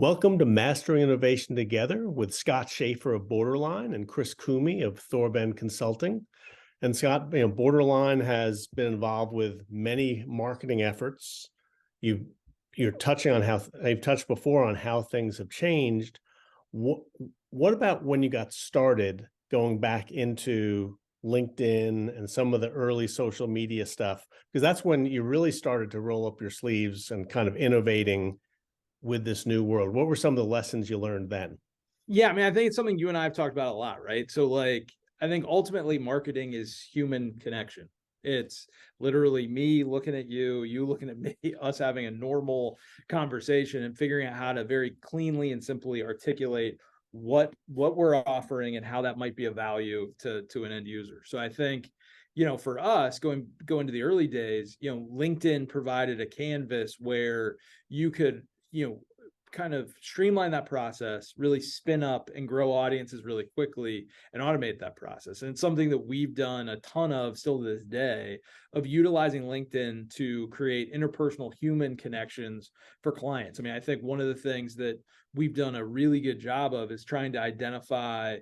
Welcome to Mastering Innovation Together with Scott Schafer of Borderline and Chris Koomey of Thorben Consulting. And Scott, Borderline has been involved with many marketing efforts. You're touching on how I've touched before on how things have changed. What about when you got started going back into LinkedIn and some of the early social media stuff? Because that's when you really started to roll up your sleeves and kind of innovating with this new world. What were some of the lessons you learned then? Yeah, I mean, I think it's something you and I have talked about a lot, right? So I think ultimately marketing is human connection. It's literally me looking at you, you looking at me, us having a normal conversation and figuring out how to very cleanly and simply articulate what we're offering and how that might be of value to an end user. So I think, for us going to the early days, LinkedIn provided a canvas where you could, kind of streamline that process, really spin up and grow audiences really quickly and automate that process. And it's something that we've done a ton of still to this day, of utilizing LinkedIn to create interpersonal human connections for clients. I mean, I think one of the things that we've done a really good job of is trying to identify,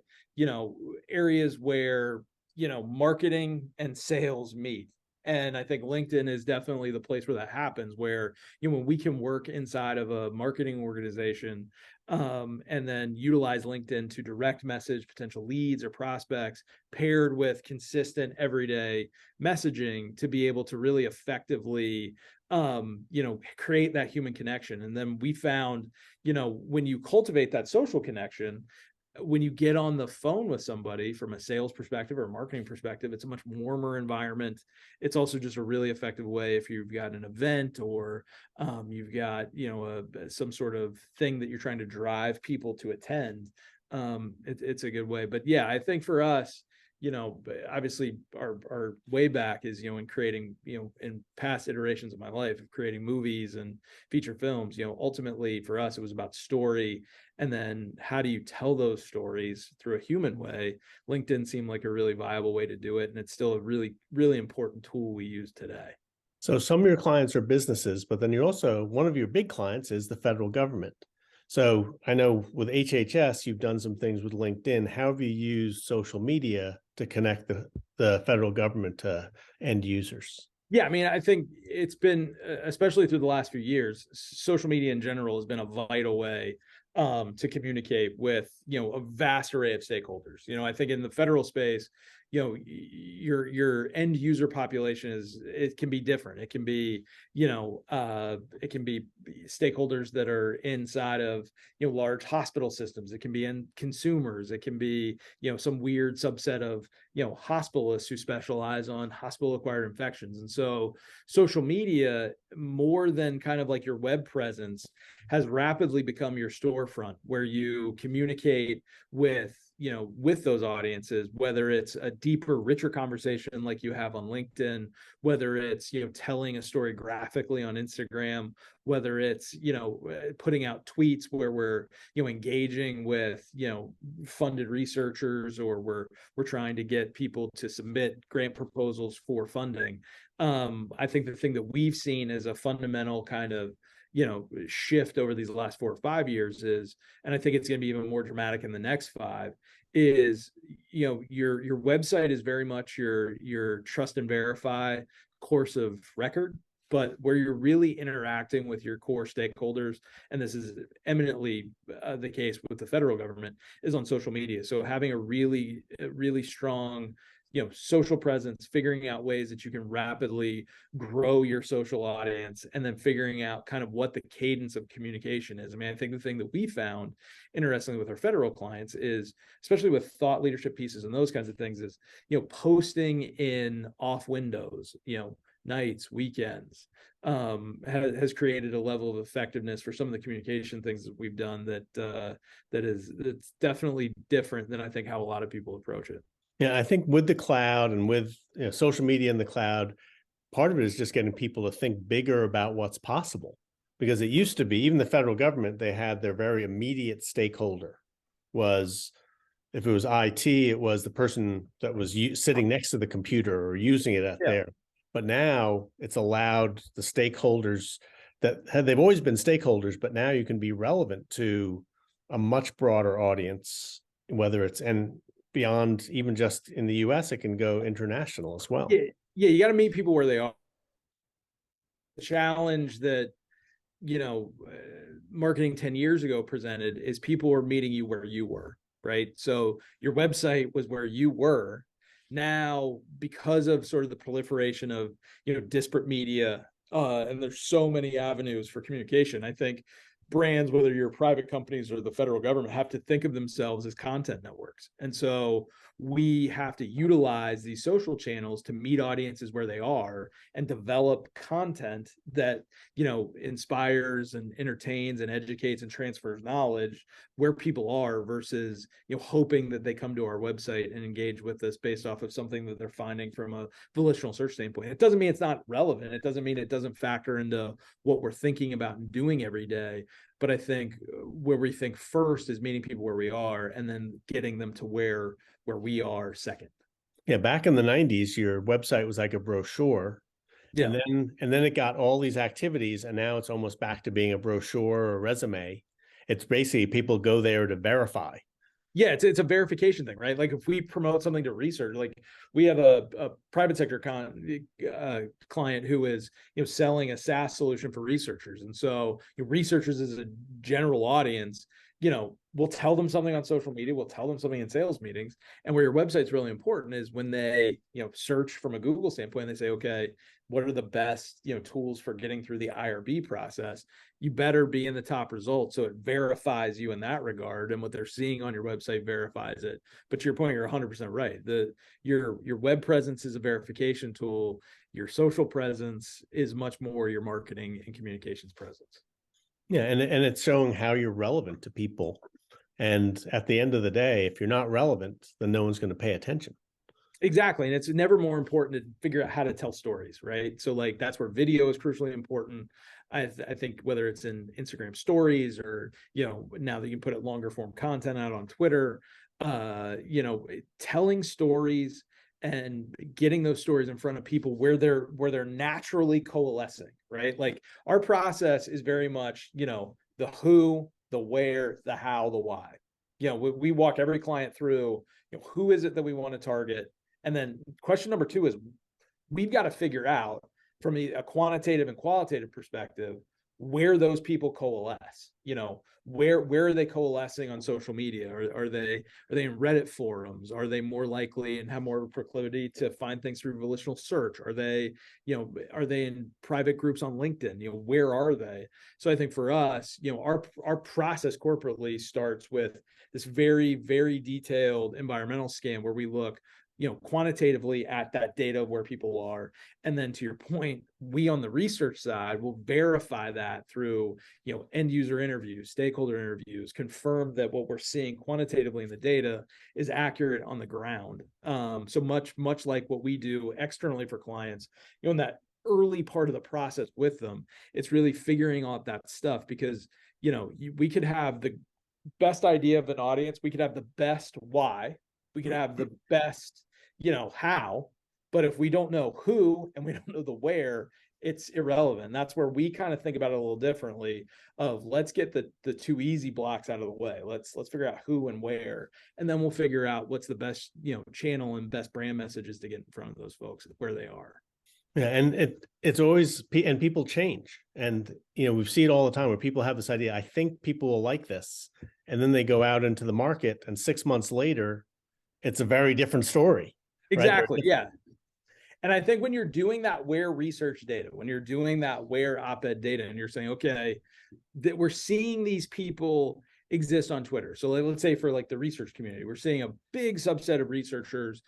areas where, marketing and sales meet. And I think LinkedIn is definitely the place where that happens, where, when we can work inside of a marketing organization, and then utilize LinkedIn to direct message potential leads or prospects paired with consistent everyday messaging to be able to really effectively, create that human connection. And then we found, when you cultivate that social connection, when you get on the phone with somebody from a sales perspective or a marketing perspective, it's a much warmer environment. It's also just a really effective way if you've got an event or you've got, some sort of thing that you're trying to drive people to attend. It's a good way. But yeah, I think for us, obviously our way back is, in creating, in past iterations of my life of creating movies and feature films, ultimately for us, it was about story. And then how do you tell those stories through a human way? LinkedIn seemed like a really viable way to do it. And it's still a really, really important tool we use today. So some of your clients are businesses, but then you're also, one of your big clients is the federal government. So I know with HHS, you've done some things with LinkedIn. How have you used social media to connect the federal government to end users? Yeah, I mean, I think it's been, especially through the last few years, social media in general has been a vital way to communicate with, a vast array of stakeholders. I think in the federal space, your end user population it can be different. It can be, it can be stakeholders that are inside of, large hospital systems. It can be in consumers. It can be, some weird subset of, hospitalists who specialize on hospital acquired infections. And so social media, more than kind of like your web presence, has rapidly become your storefront where you communicate with those audiences, whether it's a deeper, richer conversation like you have on LinkedIn, whether it's, telling a story graphically on Instagram, whether it's, putting out tweets where we're, engaging with, funded researchers, or we're trying to get people to submit grant proposals for funding. I think the thing that we've seen as a fundamental kind of shift over these last 4 or 5 years is, and I think it's going to be even more dramatic in the next 5, is, your website is very much your trust and verify course of record, but where you're really interacting with your core stakeholders, and this is eminently the case with the federal government, is on social media. So having a really strong social presence, figuring out ways that you can rapidly grow your social audience, and then figuring out kind of what the cadence of communication is. I mean, I think the thing that we found interestingly with our federal clients is, especially with thought leadership pieces and those kinds of things, is, posting in off windows, nights, weekends, has created a level of effectiveness for some of the communication things that we've done that's definitely different than I think how a lot of people approach it. Yeah, I think with the cloud and with social media in the cloud, part of it is just getting people to think bigger about what's possible. Because it used to be, even the federal government, they had their very immediate stakeholder. Was, if it was IT, it was the person that was sitting next to the computer or using it out there. But now it's allowed the stakeholders they've always been stakeholders, but now you can be relevant to a much broader audience, whether it's and beyond even just in the US, it can go international as well. Yeah, you got to meet people where they are. The challenge that marketing 10 years ago presented is people were meeting you where you were, right? So your website was where you were. Now, because of sort of the proliferation of disparate media, and there's so many avenues for communication, I think brands, whether you're private companies or the federal government, have to think of themselves as content networks. And so we have to utilize these social channels to meet audiences where they are and develop content that inspires and entertains and educates and transfers knowledge where people are, versus hoping that they come to our website and engage with us based off of something that they're finding from a volitional search standpoint. It doesn't mean it's not relevant. It doesn't mean it doesn't factor into what we're thinking about and doing every day. But I think where we think first is meeting people where we are, and then getting them to where we are second. Yeah, back in the 90s, your website was like a brochure. Yeah. And then it got all these activities, and now it's almost back to being a brochure or a resume. It's basically people go there to verify. Yeah, it's a verification thing, right? Like if we promote something to research, like we have a private sector client who is selling a SaaS solution for researchers, and so researchers as a general audience, we'll tell them something on social media, we'll tell them something in sales meetings, and where your website's really important is when they search from a Google standpoint, they say, okay, what are the best tools for getting through the IRB process? You better be in the top results, so it verifies you in that regard, and what they're seeing on your website verifies it. But to your point, you're 100% right. Your web presence is a verification tool. Your social presence is much more your marketing and communications presence. Yeah, and it's showing how you're relevant to people. And at the end of the day, if you're not relevant, then no one's going to pay attention. Exactly. And it's never more important to figure out how to tell stories, right? So like that's where video is crucially important. I think whether it's in Instagram stories or, now that you can put it longer form content out on Twitter, telling stories and getting those stories in front of people where they're naturally coalescing, right? Like our process is very much, the who, the where, the how, the why. We walk every client through, who is it that we want to target? And then question number 2 is we've got to figure out from a quantitative and qualitative perspective where those people coalesce. Where are they coalescing on social media? Are they in Reddit forums? Are they more likely and have more of a proclivity to find things through volitional search? Are they in private groups on LinkedIn? Where are they? So I think for us, our process corporately starts with this very, very detailed environmental scan where we look quantitatively at that data where people are. And then to your point, we on the research side will verify that through, end user interviews, stakeholder interviews, confirm that what we're seeing quantitatively in the data is accurate on the ground. So much like what we do externally for clients, in that early part of the process with them, it's really figuring out that stuff because, we could have the best idea of an audience. We could have the best why. We could have the best, how, but if we don't know who and we don't know the where, it's irrelevant. That's where we kind of think about it a little differently of let's get the 2 easy blocks out of the way. Let's figure out who and where, and then we'll figure out what's the best, channel and best brand messages to get in front of those folks where they are. Yeah, and it's always, and people change, and we see it all the time where people have this idea, I think people will like this, and then they go out into the market, and 6 months later, it's a very different story. Exactly. Right? Yeah. And I think when you're doing that where research data, when you're doing that where op-ed data, and you're saying, okay, that we're seeing these people exist on Twitter. So let's say for like the research community, we're seeing a big subset of researchers,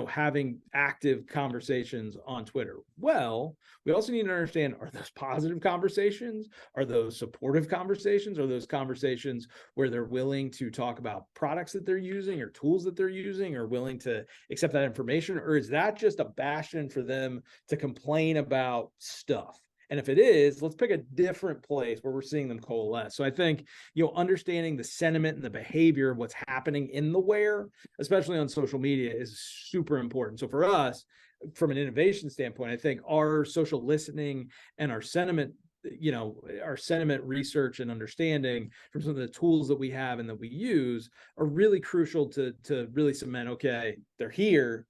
having active conversations on Twitter. Well, we also need to understand, are those positive conversations? Are those supportive conversations? Are those conversations where they're willing to talk about products that they're using or tools that they're using, or willing to accept that information? Or is that just a bastion for them to complain about stuff? And if it is, let's pick a different place where we're seeing them coalesce. So I think, understanding the sentiment and the behavior of what's happening in the where, especially on social media, is super important. So for us, from an innovation standpoint, I think our social listening and our sentiment our sentiment research and understanding from some of the tools that we have and that we use are really crucial to really cement, okay, they're here,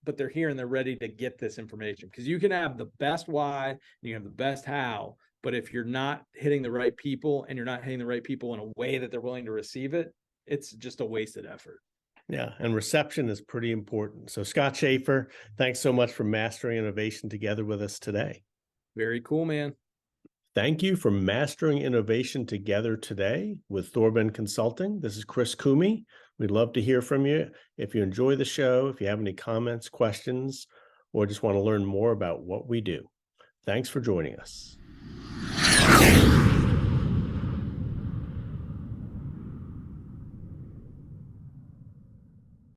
but they're here and they're ready to get this information. Because you can have the best why and you have the best how, but if you're not hitting the right people and you're not hitting the right people in a way that they're willing to receive it, it's just a wasted effort. Yeah, and reception is pretty important. So Scott Schafer, thanks so much for mastering innovation together with us today. Very cool, man. Thank you for mastering innovation together today with Thorben Consulting. This is Chris Koomey. We'd love to hear from you. If you enjoy the show, if you have any comments, questions, or just want to learn more about what we do. Thanks for joining us.